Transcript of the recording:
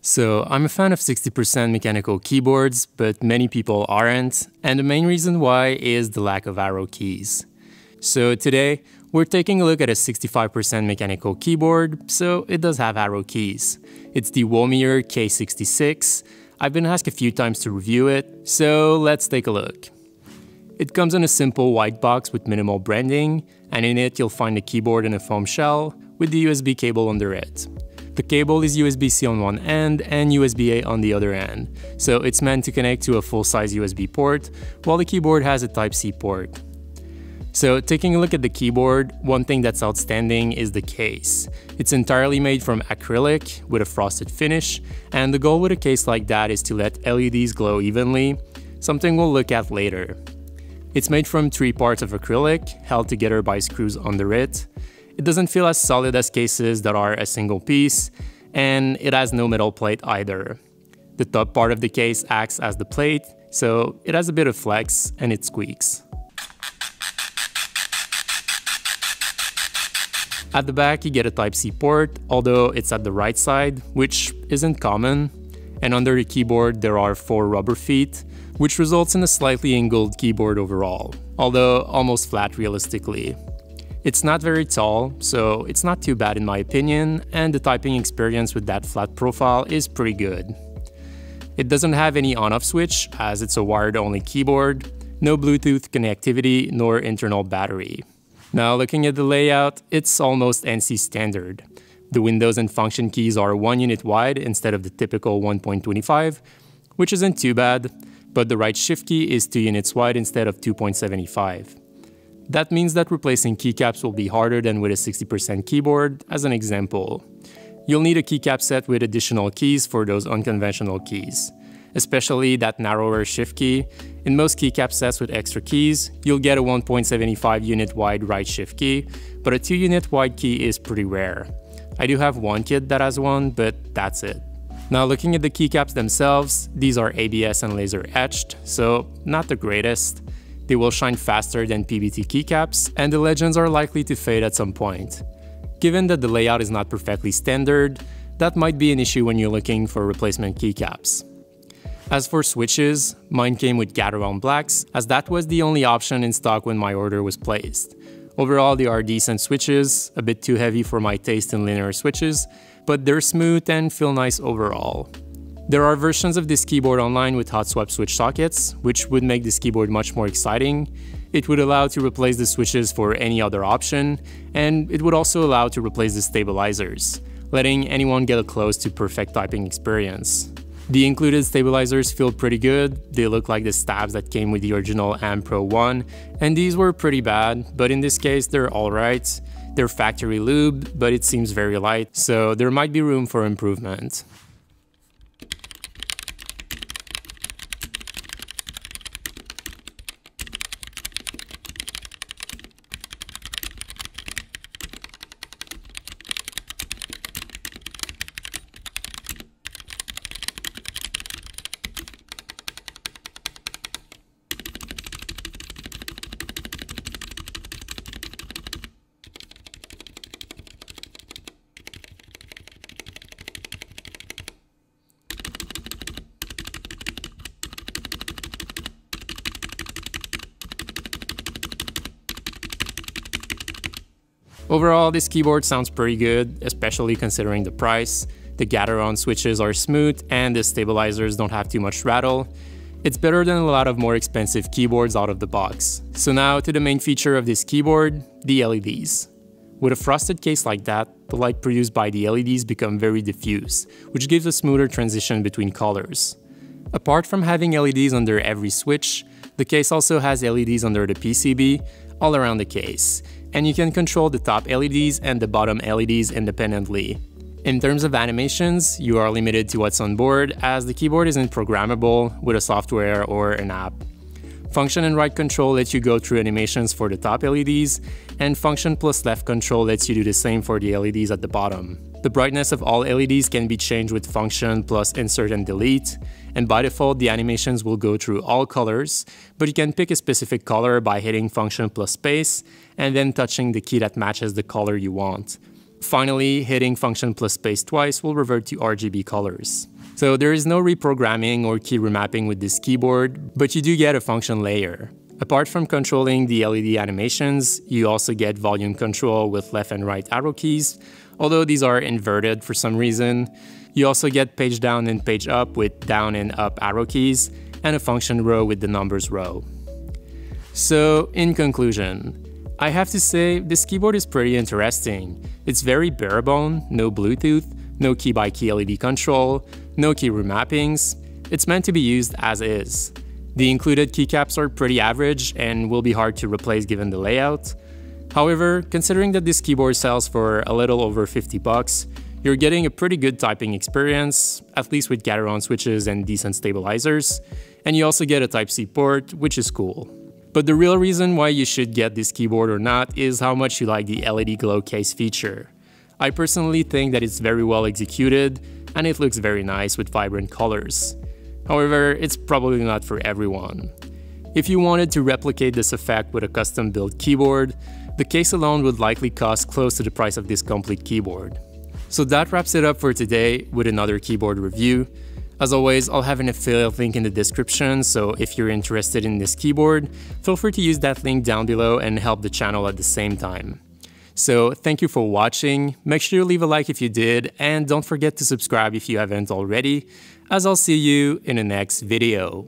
So I'm a fan of 60% mechanical keyboards, but many people aren't, and the main reason why is the lack of arrow keys. So today, we're taking a look at a 65% mechanical keyboard, so it does have arrow keys. It's the Womier K66. I've been asked a few times to review it, so let's take a look. It comes in a simple white box with minimal branding, and in it you'll find the keyboard in a foam shell with the USB cable under it. The cable is USB-C on one end and USB-A on the other end, so it's meant to connect to a full-size USB port, while the keyboard has a Type-C port. So taking a look at the keyboard, one thing that's outstanding is the case. It's entirely made from acrylic with a frosted finish, and the goal with a case like that is to let LEDs glow evenly, something we'll look at later. It's made from 3 parts of acrylic, held together by screws under it. It doesn't feel as solid as cases that are a single piece, and it has no metal plate either. The top part of the case acts as the plate, so it has a bit of flex and it squeaks. At the back you get a Type-C port, although it's at the right side, which isn't common. And under the keyboard there are 4 rubber feet, which results in a slightly angled keyboard overall, although almost flat realistically. It's not very tall, so it's not too bad in my opinion, and the typing experience with that flat profile is pretty good. It doesn't have any on-off switch, as it's a wired-only keyboard, no Bluetooth connectivity, nor internal battery. Now looking at the layout, it's almost NC standard. The Windows and function keys are 1 unit wide instead of the typical 1.25, which isn't too bad, but the right shift key is 2 units wide instead of 2.75. That means that replacing keycaps will be harder than with a 60% keyboard, as an example. You'll need a keycap set with additional keys for those unconventional keys, especially that narrower shift key. In most keycap sets with extra keys, you'll get a 1.75 unit wide right shift key, but a 2 unit wide key is pretty rare. I do have one kit that has one, but that's it. Now looking at the keycaps themselves, these are ABS and laser etched, so not the greatest. They will shine faster than PBT keycaps, and the legends are likely to fade at some point. Given that the layout is not perfectly standard, that might be an issue when you're looking for replacement keycaps. As for switches, mine came with Gateron blacks, as that was the only option in stock when my order was placed. Overall, they are decent switches, a bit too heavy for my taste in linear switches, but they're smooth and feel nice overall. There are versions of this keyboard online with hot swap switch sockets, which would make this keyboard much more exciting. It would allow to replace the switches for any other option, and it would also allow to replace the stabilizers, letting anyone get a close to perfect typing experience. The included stabilizers feel pretty good. They look like the stabs that came with the original AM Pro 1, and these were pretty bad, but in this case they're alright. They're factory lubed, but it seems very light, so there might be room for improvement. Overall, this keyboard sounds pretty good, especially considering the price. The Gateron switches are smooth and the stabilizers don't have too much rattle. It's better than a lot of more expensive keyboards out of the box. So now to the main feature of this keyboard, the LEDs. With a frosted case like that, the light produced by the LEDs become very diffuse, which gives a smoother transition between colors. Apart from having LEDs under every switch, the case also has LEDs under the PCB, all around the case, and you can control the top LEDs and the bottom LEDs independently. In terms of animations, you are limited to what's on board, as the keyboard isn't programmable with a software or an app. Function and right control lets you go through animations for the top LEDs, and function plus left control lets you do the same for the LEDs at the bottom. The brightness of all LEDs can be changed with function plus insert and delete, and by default the animations will go through all colors, but you can pick a specific color by hitting function plus space and then touching the key that matches the color you want. Finally, hitting Function plus space twice will revert to RGB colors. So there is no reprogramming or key remapping with this keyboard, but you do get a function layer. Apart from controlling the LED animations, you also get volume control with left and right arrow keys, although these are inverted for some reason. You also get page down and page up with down and up arrow keys, and a function row with the numbers row. So, in conclusion, I have to say this keyboard is pretty interesting. It's very barebone, no Bluetooth, no key-by-key LED control, no key remappings. It's meant to be used as is. The included keycaps are pretty average and will be hard to replace given the layout. However, considering that this keyboard sells for a little over 50 bucks, you're getting a pretty good typing experience, at least with gate-around switches and decent stabilizers, and you also get a Type-C port, which is cool. But the real reason why you should get this keyboard or not is how much you like the LED glow case feature. I personally think that it's very well executed, and it looks very nice with vibrant colors. However, it's probably not for everyone. If you wanted to replicate this effect with a custom-built keyboard, the case alone would likely cost close to the price of this complete keyboard. So that wraps it up for today with another keyboard review. As always, I'll have an affiliate link in the description, so if you're interested in this keyboard, feel free to use that link down below and help the channel at the same time. So thank you for watching, make sure you leave a like if you did, and don't forget to subscribe if you haven't already, as I'll see you in the next video.